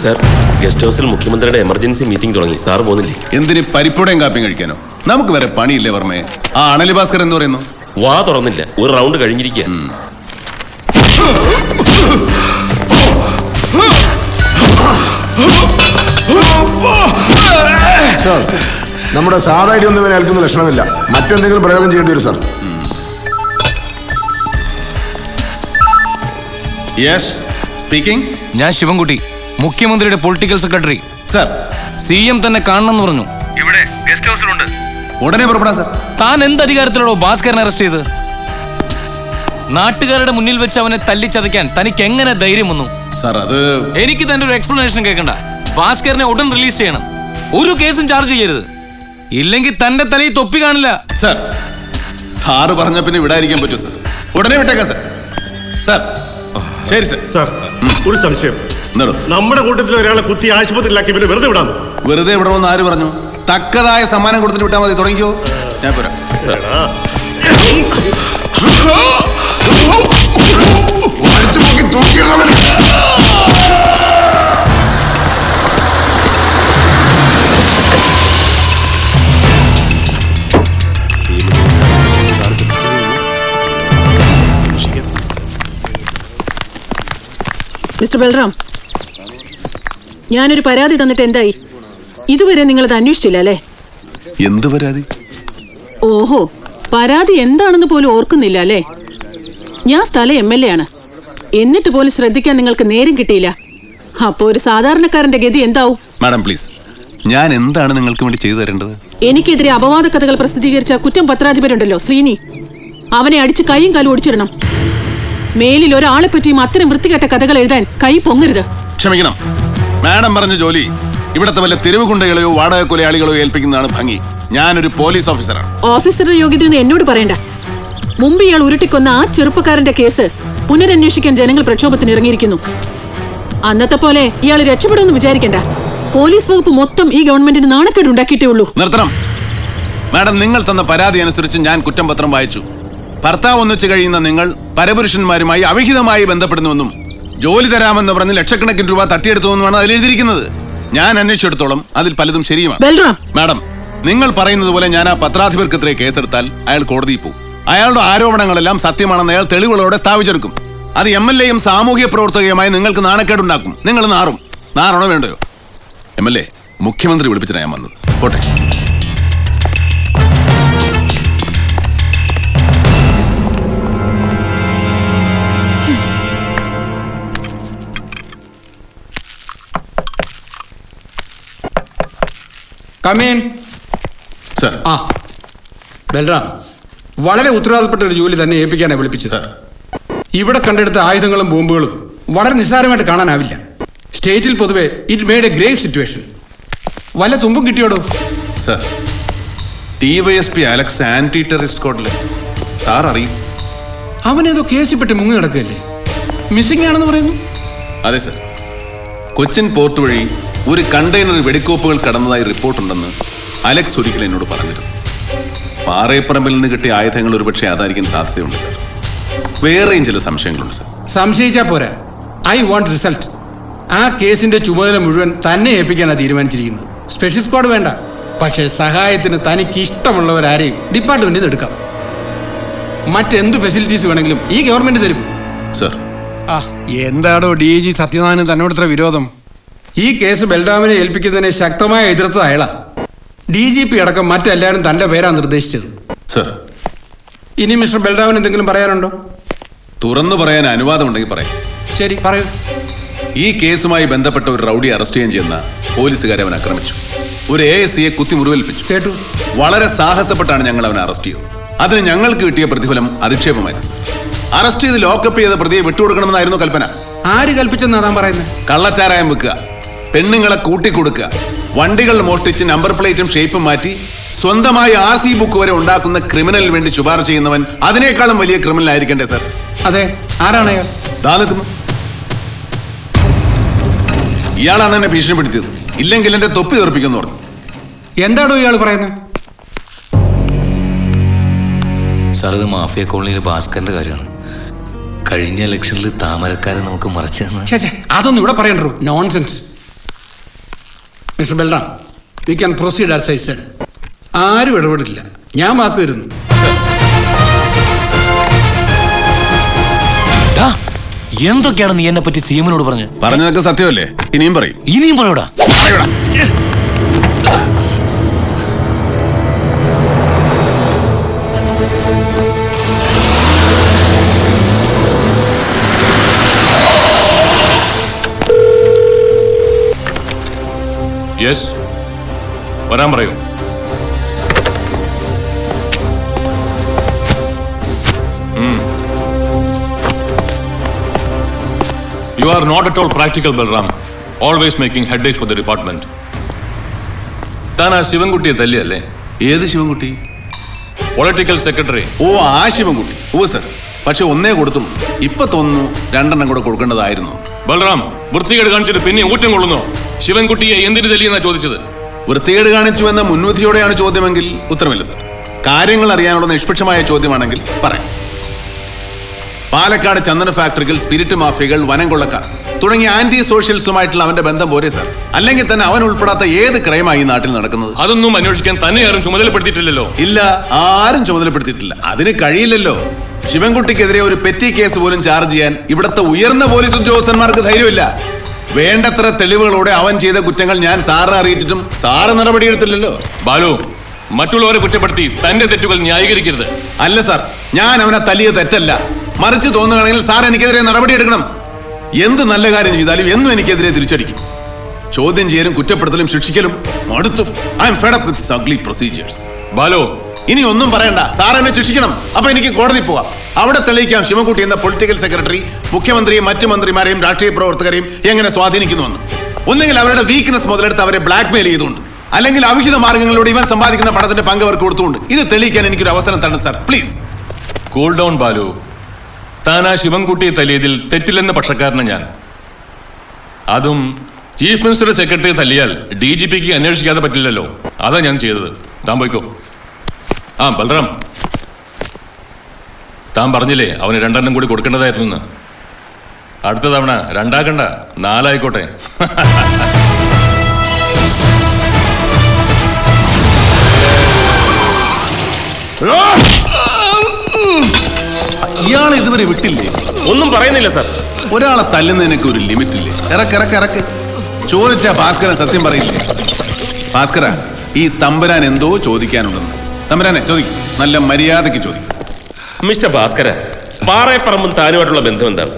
Sir, guest ഹൗസിൽ മുഖ്യമന്ത്രിയുടെ emergency meeting തുടങ്ങി. സാർ പോകുന്നില്ലേ? എന്തിന് പരിപ്പൂടയും കാപ്പിയും കഴിക്കാനോ? നമുക്ക് വരെ പണിയില്ലേ വർമ്മേ? ആ അണലി ഭാസ്കർ എന്ന് പറയുന്നു. വാ തുറന്നില്ല, ഒരു റൗണ്ട് കഴിഞ്ഞിരിക്കുക. സാർ, നമ്മുടെ സാധാ ഇടിയൊന്നും ഇവനെ ഏൽക്കുന്ന ലക്ഷണമില്ല. മറ്റെന്തെങ്കിലും പ്രയോഗം ചെയ്യേണ്ടി വരും സാർ. Yes speaking. ഞാൻ ശിവൻകുട്ടി, മുഖ്യമന്ത്രിയുടെ പൊളിറ്റിക്കൽ സെക്രട്ടറി. സാർ, CM തന്നെ കാണണമെന്ന് പറഞ്ഞു. ഇവിടെ ഗസ്റ്റ് ഹൗസിലുണ്ട്. ഉടനെ പുറപ്പെടാം സാർ. താൻ എന്ത് അധികാരത്തിലാണോ ഭാസ്കരനെ അറസ്റ്റ് ചെയ്ത്? നാട്ടുകാരുടെ മുന്നിൽ വെച്ച് അവനെ തല്ലിച്ചതയ്ക്കാൻ തനിക്ക് എങ്ങനെ ധൈര്യം വന്നു? സാർ, അത് എനിക്ക് തന്റെ ഒരു എക്സ്പ്ലനേഷൻ കേൾക്കണ്ട. ഭാസ്കരനെ ഉടൻ റിലീസ് ചെയ്യണം. ഒരു കേസും ചാർജ് ചെയ്യരുത്. ഇല്ലെങ്കിൽ തന്റെ തലയിൽ തൊപ്പി കാണില്ല. സാർ, സാറ് പറഞ്ഞ പിന്നെ വിടാതിരിക്കാൻ പറ്റൂ സാർ. ഉടനെ വിട്ടേക്കാം സാർ. സാർ, ശരി സാർ. സാർ, ഒരു സംശയം. നമ്മുടെ കൂട്ടത്തിൽ ഒരാളെ കുത്തി ആശുപത്രിയിലാക്കി ഇവര് വെറുതെ വിടാമോ? വെറുതെ വിടണമെന്ന് ആര് പറഞ്ഞു? തക്കതായ സമ്മാനം കൊടുത്തിട്ട് വിട്ടാൽ മതി. തുടങ്ങിക്കോ, ഞാൻ പോരാ. മിസ്റ്റർ ബൽറാം, ഞാനൊരു പരാതി തന്നിട്ട് എന്തായി? ഇതുവരെ നിങ്ങളത് അന്വേഷിച്ചില്ല അല്ലേ? എന്ത് പരാതി? ഓഹോ, പരാതി എന്താണെന്ന് പോലും ഓർക്കുന്നില്ല അല്ലേ? ഞാൻ സ്ഥലം MLA ആണ്. എന്നിട്ട് പോലും ശ്രദ്ധിക്കാൻ നിങ്ങൾക്ക് നേരം കിട്ടിയില്ല. അപ്പോ ഒരു സാധാരണക്കാരന്റെ ഗതി എന്താവും? മാഡം പ്ലീസ്, ഞാൻ എന്താണ് നിങ്ങൾക്ക് വേണ്ടി ചെയ്തു തരേണ്ടത്? എനിക്കെതിരെ അപവാദ കഥകൾ പ്രസിദ്ധീകരിച്ച കുറ്റം പത്രാധിപരുണ്ടല്ലോ, ശ്രീനി, അവനെ അടിച്ച് കൈയും കാലും ഒടിച്ചിടണം. മേലിൽ ഒരാളെ പറ്റിയും അത്തരം വൃത്തികെട്ട കഥകൾ എഴുതാൻ കൈ പൊങ്ങരുത്. ക്ഷമിക്കണം, മാഡം പറഞ്ഞ ജോലി ഇവിടത്തെ വല്ല തെരുവ് ഗുണ്ടകളെയോ വാടക കൊലയാളികളോ ഏൽപ്പിക്കുന്നതാണ് ഭംഗി. ഞാനൊരു പോലീസ് ഓഫീസറാണ്. ഓഫീസറുടെ യോഗ്യതയൊന്നും എന്നോട് പറയണ്ട. മുമ്പ് ഇയാൾ ഉരുട്ടിക്കൊന്ന ആ ചെറുപ്പക്കാരന്റെ കേസ് പുനരന്വേഷിക്കാൻ ജനങ്ങൾ പ്രക്ഷോഭത്തിന് ഇറങ്ങിയിരിക്കുന്നു. അന്നത്തെ പോലെ ഇയാൾ രക്ഷപ്പെടുമെന്ന് വിചാരിക്കണ്ട. പോലീസ് വകുപ്പ് മൊത്തം ഈ ഗവൺമെന്റിന് നാണക്കേട് ഉണ്ടാക്കിയിട്ടേ ഉള്ളൂ. നിർത്തണം മാഡം. നിങ്ങൾ തന്ന പരാതി അനുസരിച്ച് ഞാൻ കുറ്റം പത്രം വായിച്ചു. ഭർത്താവ് ഒന്നിച്ച് കഴിയുന്ന നിങ്ങൾ പരപുരുഷന്മാരുമായി അവിഹിതമായി ബന്ധപ്പെടുന്നുവെന്നും ജോലി തരാമെന്ന് പറഞ്ഞ് ലക്ഷക്കണക്കിന് രൂപ തട്ടിയെടുത്തുവെന്നുമാണ് അതിൽ എഴുതിയിരിക്കുന്നത്. ഞാൻ അന്വേഷിച്ചെടുത്തോളം അതിൽ പലതും ശരിയുമാണ്. മാഡം, നിങ്ങൾ പറയുന്നത് പോലെ ഞാൻ ആ പത്രാധിപർക്കെതിരെ കേസെടുത്താൽ അയാൾ കോടതിയിൽ പോകും. അയാളുടെ ആരോപണങ്ങളെല്ലാം സത്യമാണെന്ന് അയാൾ തെളിവുകളോടെ സ്ഥാപിച്ചെടുക്കും. അത് MLAയും സാമൂഹ്യ പ്രവർത്തകയുമായി നിങ്ങൾക്ക് നാണക്കേടുണ്ടാക്കും. നിങ്ങൾ നാറണോ വേണ്ടയോ? MLA, മുഖ്യമന്ത്രി വിളിപ്പിച്ചിട്ടാണ് ഞാൻ വന്നത്. പോട്ടെ. Come in sir. ബൽറാം, വളരെ ഉത്തരവാദപ്പെട്ട ഒരു ജോലി തന്നെ ഏൽപ്പിക്കാനാണ് വിളിപ്പിച്ചത്. സർ, ഇവിടെ കണ്ടെടുത്ത ആയുധങ്ങളും ബോംബുകളും വളരെ നിസ്സാരമായിട്ട് കാണാനാവില്ല. സ്റ്റേറ്റിൽ പൊതുവെ it made a grave situation. വല്ല തുമ്പും കിട്ടിയോടോ? Sir, DYSP Alex anti terrorist സ്ക്വാഡിൽ സാർ അറിയും. അവനേതോ കേസിൽപ്പെട്ട് മുങ്ങി കിടക്കുകയല്ലേ? മിസ്സിംഗ് ആണെന്ന് പറയുന്നു. അതെ സർ, കൊച്ചിൻ പോർട്ട് വഴി ഒരു കണ്ടെയ്നർ വെടിക്കോപ്പുകൾ കടന്നതായി റിപ്പോർട്ടുണ്ടെന്ന് അലക്സ് ഒരിക്കൽ എന്നോട് പറഞ്ഞിരുന്നു. പാറേപ്പറമ്പിൽ നിന്ന് കിട്ടിയ ആയുധങ്ങൾ ഒരുപക്ഷെ അതായിരിക്കാൻ സാധ്യതയുണ്ട് സർ. വേറെയും ചില സംശയങ്ങളുണ്ട് സർ. സംശയിച്ചാൽ പോരാ, ഐ വാണ്ട് റിസൾട്ട്. ആ കേസിന്റെ ചുമതല മുഴുവൻ തന്നെ ഏൽപ്പിക്കാനാണ് തീരുമാനിച്ചിരിക്കുന്നത്. സ്പെഷ്യൽ സ്ക്വാഡ് വേണ്ട, പക്ഷേ സഹായത്തിന് തനിക്ക് ഇഷ്ടമുള്ളവരാരെയും ഡിപ്പാർട്ട്മെന്റിൽ നിന്ന് എടുക്കാം. മറ്റെന്ത് ഫെസിലിറ്റീസ് വേണമെങ്കിലും ഈ ഗവൺമെന്റ് തരും സർ. എന്താടോ DG സത്യനാരായണൻ തന്നോട് വിരോധം? ഈ കേസ് ബൽറാമിനെ ഏൽപ്പിക്കുന്നതിനെ ശക്തമായി എതിർത്തത് അയാളാ. DGP അടക്കം മറ്റെല്ലാവരും തന്റെ പേരാണ് നിർദ്ദേശിച്ചത്. സർ, ഇനി മിസ്റ്റർ ബൽറാമിന് എന്തെങ്കിലും പറയാനുണ്ടോ? തുറന്നു പറയാൻ അനുവാദമുണ്ടെങ്കിൽ പറയാം. ശരി, പറയൂ. ഈ കേസുമായി ബന്ധപ്പെട്ട ഒരു റൗഡി അറസ്റ്റ് ചെയ്യാൻ ചെന്ന പോലീസുകാരെ അവൻ ആക്രമിച്ചു. ഒരു ASCയെ കുത്തി മുറിവേൽപ്പിച്ചു. കേട്ടു. വളരെ സാഹസപ്പെട്ടാണ് ഞങ്ങൾ അവനെ അറസ്റ്റ് ചെയ്തത്. അതിന് ഞങ്ങൾക്ക് കിട്ടിയ പ്രതിഫലം അധിക്ഷേപമായിരുന്നു സർ. അറസ്റ്റ് ചെയ്ത് ലോക്കപ്പ് ചെയ്ത പ്രതിയെ വിട്ടുകൊടുക്കണമെന്നായിരുന്നു കൽപ്പന. ആര് കൽപ്പിച്ചെന്നാ താൻ പറയുന്നത്? കള്ളച്ചാരായം വെക്കുക, പെണ്ണുങ്ങളെ കൂട്ടിക്കൊടുക്കുക, വണ്ടികൾ മോഷ്ടിച്ച് നമ്പർ പ്ലേറ്റും ഷേപ്പും മാറ്റി സ്വന്തമായി RC ബുക്ക് വരെ ഉണ്ടാക്കുന്ന ക്രിമിനലിന് വേണ്ടി ശുപാർശ ചെയ്യുന്നവൻ അതിനേക്കാളും വലിയ ക്രിമിനൽ ആയിരിക്കണ്ടേ സർ? അതെ, ആരാണ് അയാൾ? ദാ നിൽക്കുന്നു. ഇയാളാണ് എന്നെ ഭീഷണിപ്പെടുത്തിയത്. ഇല്ലെങ്കിൽ എന്റെ തൊപ്പി തെറിപ്പിക്കുന്നു പറഞ്ഞു. എന്താണോ ഇയാൾ പറയുന്നത്? സാർ, ഇത് മാഫിയ കോളനിയിലെ ഭാസ്കറിന്റെ കാര്യമാണ്. കഴിഞ്ഞ ഇലക്ഷനിൽ താമരക്കാരെ നമുക്ക് മറച്ചു തന്ന. അതൊന്നും ഇവിടെ പറയണ്ടോ? Nonsense. Mister Balram, we can proceed as I said. ആരും ഇടപെടില്ല. ഞാൻ വാക്ക് തരുന്നു. എന്തൊക്കെയാണ് നീ എന്നെ പറ്റി സിഎമ്മിനോട് പറഞ്ഞു? പറഞ്ഞതൊക്കെ സത്യമല്ലേ? ഇനിയും പറയും. ഇനിയും പറയൂടാ. യെസ്, വരാൻ പറയൂ. You are not at all practical, Balram. Always making headaches for the department. താൻ ആ ശിവൻകുട്ടിയെ തല്ലിയല്ലേ? ഏത് ശിവൻകുട്ടി? Political secretary. ഓ, ആ ശിവൻകുട്ടി. ഓ സർ, പക്ഷെ ഒന്നേ കൊടുത്തുള്ളൂ. ഇപ്പൊ തോന്നുന്നു 2 കൂടെ കൊടുക്കേണ്ടതായിരുന്നു. ബൽറാം, വൃത്തികേട് കാണിച്ചിട്ട് പിന്നെ ഊറ്റം കൊള്ളുന്നു. ശിവൻകുട്ടിയെ എന്തിനു തല്ലിയെന്നാ ചോദിച്ചത്? വൃത്തികേട് കാണിച്ചു എന്ന മുൻവിധിയോടെയാണ് ചോദ്യമെങ്കിൽ ഉത്തരവില്ല സർ. കാര്യങ്ങൾ അറിയാനുള്ള നിഷ്പക്ഷമായ ചോദ്യമാണെങ്കിൽ പറയാം. പാലക്കാട് ചന്ദന ഫാക്ടറികൾ, സ്പിരിറ്റ് മാഫിയകൾ, വനം കൊള്ളക്കാർ തുടങ്ങിയ ആന്റി സോഷ്യൽസുമായിട്ടുള്ള അവന്റെ ബന്ധം പോരെ സാർ? അല്ലെങ്കിൽ തന്നെ അവൻ ഉൾപ്പെടാത്ത ഏത് ക്രൈമായി ഈ നാട്ടിൽ നടക്കുന്നത്? അതൊന്നും അന്വേഷിക്കാൻ തന്നെ ആരും ചുമതലപ്പെടുത്തിയിട്ടില്ലല്ലോ. ഇല്ല, ആരും ചുമതലപ്പെടുത്തിയിട്ടില്ല. അതിന് കഴിയില്ലല്ലോ. ശിവൻകുട്ടിക്കെതിരെ ഒരു പെറ്റി കേസ് പോലും ചാർജ് ചെയ്യാൻ ഇവിടുത്തെ ഉയർന്ന പോലീസ് ഉദ്യോഗസ്ഥന്മാർക്ക് ധൈര്യമില്ല. വേണ്ടത്ര തെളിവുകളോടെ അവൻ ചെയ്ത കുറ്റങ്ങൾ ഞാൻ സാറിനെ അറിയിച്ചിട്ടും സാറ് നടപടിയെടുത്തില്ലല്ലോ. ബാലു, മറ്റുള്ളവരെ കുറ്റപ്പെടുത്തി തന്റെ തെറ്റുകൾ ന്യായീകരിക്കരുത്. അല്ല സാർ, ഞാൻ അവനെ തല്ലിയ തെറ്റല്ല. മറിച്ച് തോന്നുകയാണെങ്കിൽ സാർ എനിക്കെതിരെ നടപടിയെടുക്കണം. എന്ത് നല്ല കാര്യം ചെയ്താലും എന്നും എനിക്കെതിരെ തിരിച്ചടിക്കും. ചോദ്യം ചെയ്യലും കുറ്റപ്പെടുത്തലും ശിക്ഷിക്കലും മടുത്തു. I M fed up with ugly procedures. Balu, ഇനി ഒന്നും പറയണ്ട. സാർ എന്നെ ശിക്ഷിക്കണം. അപ്പൊ എനിക്ക് കോടതി പോവാം. അവിടെ തെളിയിക്കാം ശിവൻകുട്ടി എന്ന പൊളിറ്റിക്കൽ സെക്രട്ടറി മുഖ്യമന്ത്രിയും മറ്റു മന്ത്രിമാരെയും രാഷ്ട്രീയ പ്രവർത്തകരെയും എങ്ങനെ സ്വാധീനിക്കുന്നുവെന്ന്. ഒന്നെങ്കിൽ അവരുടെ വീക്ക്നെസ് മുതലെടുത്ത് അവരെ ബ്ലാക്ക്മെയിൽ ചെയ്തുകൊണ്ട്, അല്ലെങ്കിൽ അവിഹിത മാർഗങ്ങളിലൂടെ ഇവൻ സമ്പാദിക്കുന്ന പണത്തിന്റെ പങ്ക് അവർക്ക് കൊടുത്തുകൊണ്ട്. ഇത് തെളിയിക്കാൻ എനിക്കൊരു അവസരം തരണം sir, please. Cool down Balu. താൻ ആ ശിവൻകുട്ടിയെ തല്ലിയതിൽ തെറ്റില്ലെന്ന പക്ഷക്കാരനാണ് ഞാൻ. അതും ചീഫ് മിനിസ്റ്ററുടെ സെക്രട്ടറി തല്ലിയാൽ DGPക്ക് അന്വേഷിക്കാതെ പറ്റില്ലല്ലോ. അതാ ഞാൻ ചെയ്തത്. താൻ പോയിക്കോ. ആ ബൽറാം, താൻ പറഞ്ഞില്ലേ അവന് 2 കൂടി കൊടുക്കേണ്ടതായിരുന്നു. അടുത്ത തവണ 2 ആക്കണ്ട, 4 ആയിക്കോട്ടെ. ഇയാളെ ഇതുവരെ വിട്ടില്ലേ? ഒന്നും പറയുന്നില്ല സാർ. ഒരാളെ തല്ലുന്നതിനൊക്കെ ഒരു ലിമിറ്റ് ഇല്ലേ? ഇറക്ക്. ചോദിച്ചാ ഭാസ്കരൻ സത്യം പറയില്ലേ? ഭാസ്കര, ഈ തമ്പുരാൻ എന്തോ ചോദിക്കാനുണ്ടെന്ന്. തമ്പുരാനെ ചോദിക്കും, നല്ല മര്യാദയ്ക്ക് ചോദിക്കും. മിസ്റ്റർ ഭാസ്കര, പാറയപ്പറമ്പും താനുമായിട്ടുള്ള ബന്ധം എന്താണ്?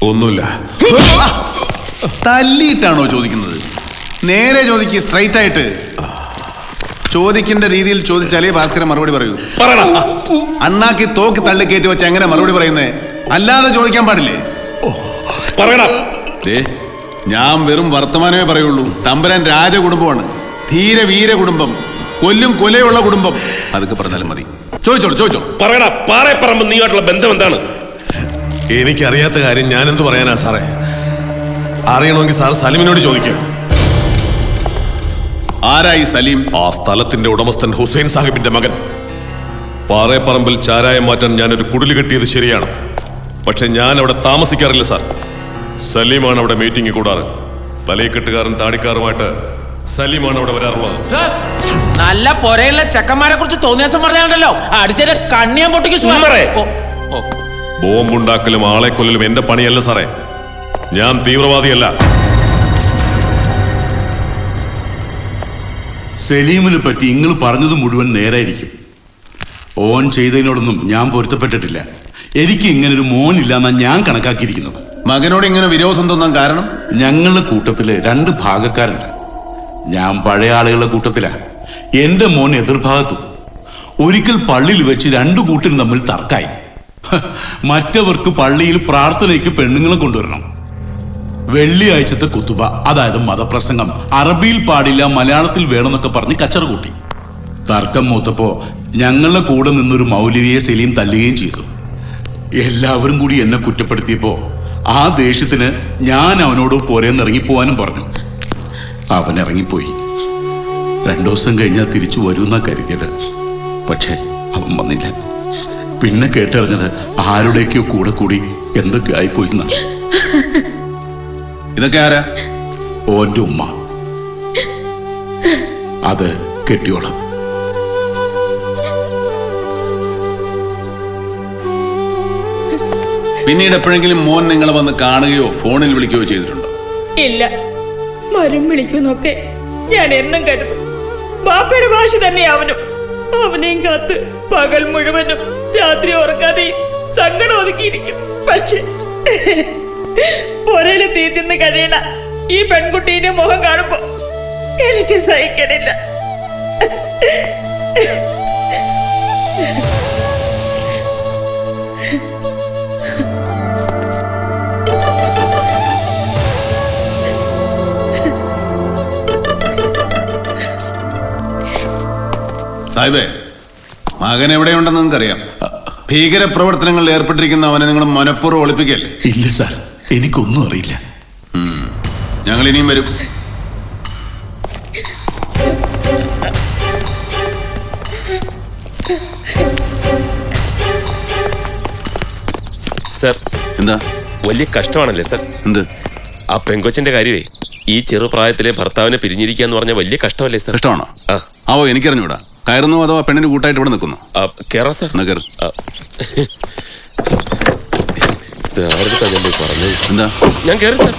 ഒന്നുമില്ല. തല്ലിയിട്ടാണോ ചോദിക്കുന്നത്? നേരെ ചോദിക്ക്, സ്ട്രൈറ്റ് ആയിട്ട്. ചോദിക്കേണ്ട രീതിയിൽ ചോദിച്ചാലേ ഭാസ്കരൻ മറുപടി പറയൂ. അന്നാക്കി തോക്കി തള്ളി കയറ്റി വെച്ച് എങ്ങനെ മറുപടി പറയുന്നേ? അല്ലാതെ ചോദിക്കാൻ പാടില്ലേ? ഞാൻ വെറും വർത്തമാനമേ പറയുള്ളൂ. തമ്പുരാൻ രാജകുടുംബമാണ്, ധീര വീര കുടുംബം, കൊല്ലും കൊലയുള്ള കുടുംബം. അതൊക്കെ പറഞ്ഞാലും മതി. ചോദിച്ചോളൂ. പറയടാ, പാറയപ്പറമ്പ് നീയുമായിട്ടുള്ള ബന്ധം എന്താണ്? എനിക്കറിയാത്ത കാര്യം ഞാൻ എന്ത് പറയാനാ സാറേ? അറിയണമെങ്കിൽ സാർ സലീമിനോട് ചോദിക്കുക. ആരായി സലീം? ആ സ്ഥലത്തിന്റെ ഉടമസ്ഥൻ ഹുസൈൻ സാഹിബിന്റെ മകൻ. പാറയപ്പറമ്പിൽ ചാരായം മാറ്റാൻ ഞാനൊരു കുടില് കെട്ടിയത് ശരിയാണ്. പക്ഷെ ഞാൻ അവിടെ താമസിക്കാറില്ല സാർ. സലീമാണ് അവിടെ മീറ്റിംഗ് കൂടാറ്. തലയെക്കെട്ടുകാരൻ താടിക്കാറുമായിട്ട് സലീമാണ് അവിടെ വരാറുള്ളത്. നല്ല പൊരയുള്ള ചെക്കന്മാരെ കുറിച്ച് തോന്നിയാസം പറഞ്ഞാണ്ടല്ലോ, അടിച്ചേരെ കണ്ണിയാൻ പൊട്ടിക്ക്. ബോംബുണ്ടാക്കലും ആളെ കൊല്ലലും എന്റെ പണിയല്ല സാറേ. ഞാൻ തീവ്രവാദിയല്ല. സലീമിനെ പറ്റി നിങ്ങൾ പറഞ്ഞത് മുഴുവൻ നേരായിരിക്കും. ഓൻ ചെയ്തതിനോടൊന്നും ഞാൻ പൊരുത്തപ്പെട്ടിട്ടില്ല. എനിക്ക് ഇങ്ങനൊരു മോനില്ലാന്നാണ് ഞാൻ കണക്കാക്കിയിരിക്കുന്നത്. മകനോട് ഇങ്ങനെ വിരോധം തോന്നാൻ കാരണം? ഞങ്ങളുടെ കൂട്ടത്തില് 2 ഭാഗക്കാരുണ്ട്. ഞാൻ പഴയ ആളുകളുടെ കൂട്ടത്തിലാ. എന്റെ മോൻ എതിർഭാഗത്തും. ഒരിക്കൽ പള്ളിയിൽ വെച്ച് 2 കൂട്ടരും തമ്മിൽ തർക്കായി. മറ്റവർക്ക് പള്ളിയിൽ പ്രാർത്ഥനയ്ക്ക് പെണ്ണുങ്ങളെ കൊണ്ടുവരണം. വെള്ളിയാഴ്ചത്തെ കുത്തുബ, അതായത് മതപ്രസംഗം, അറബിയിൽ പാടില്ല, മലയാളത്തിൽ വേണമെന്നൊക്കെ പറഞ്ഞ് കച്ചറ കൂട്ടി. തർക്കം മൂത്തപ്പോ ഞങ്ങളുടെ കൂടെ നിന്നൊരു മൗലവിയെ സലീം തല്ലുകയും ചെയ്തു. എല്ലാവരും കൂടി എന്നെ കുറ്റപ്പെടുത്തിയപ്പോ ആ ദേഷ്യത്തിന് ഞാൻ അവനോട് പോരേന്ന് ഇറങ്ങിപ്പോവാനും പറഞ്ഞു. അവൻ ഇറങ്ങിപ്പോയി. 2 ദിവസം കഴിഞ്ഞാൽ തിരിച്ചു വരുമെന്നാ കരുതിയത്. പക്ഷെ അവൻ വന്നില്ല. പിന്നെ കേട്ടറിഞ്ഞത് ആരുടെയൊക്കെയോ കൂടെ കൂടി എന്തൊക്കെ ആയിപ്പോയിന്നാണ്. ഇതൊക്കെ ആരാ? ഓന്റെ ഉമ്മ. അത് കെട്ടിയോളാം. പിന്നീട് എപ്പോഴെങ്കിലും മോൻ നിങ്ങളെ വന്ന് കാണുകയോ ഫോണിൽ വിളിക്കുകയോ ചെയ്തിട്ടുണ്ടോ? ഇല്ല. വരും വിളിക്കുന്നൊക്കെ ഞാൻ എന്നും കരുതും. ബാപ്പയുടെ ഭാഷ തന്നെ അവനും. അവനെയും കാത്ത് പകൽ മുഴുവനും രാത്രി ഉറങ്ങാതെ സങ്കടം ഒതുക്കിയിരിക്കും. പക്ഷെ പൊരയില് തീ തിന്ന് കഴിയണ ഈ പെൺകുട്ടീന്റെ മുഖം കാണുമ്പോ എനിക്ക് സഹിക്കണില്ല. സാഹിബേ, മകൻ എവിടെയുണ്ടെന്ന് നിങ്ങൾക്കറിയാം. ഭീകര പ്രവർത്തനങ്ങളിൽ ഏർപ്പെട്ടിരിക്കുന്ന അവനെ നിങ്ങൾ മനഃപൂർവ്വം ഒളിപ്പിക്കല്ലേ? ഇല്ല സാർ, എനിക്കൊന്നും അറിയില്ല. ഞങ്ങൾ ഇനിയും വരും. സർ, എന്താ വലിയ കഷ്ടമാണല്ലേ സർ? എന്ത്? ആ പെങ്കൊച്ചിന്റെ കാര്യമേ, ഈ ചെറുപ്രായത്തിലെ ഭർത്താവിനെ പിരിഞ്ഞിരിക്കുക എന്ന് പറഞ്ഞ വലിയ കഷ്ടമല്ലേ സർ? കഷ്ടമാണോ? ആ. ആവോ, എനിക്കറിഞ്ഞൂടാ. കയറുന്നു അതോ പെണ്ണിന് കൂട്ടായിട്ട് ഇവിടെ നിൽക്കുന്നു? കേറാ സർ. എന്നാ കയറ്. ഇത് ആരുടെ തന്നെ പോയി പറഞ്ഞു? എന്താ? ഞാൻ കയറി സർ.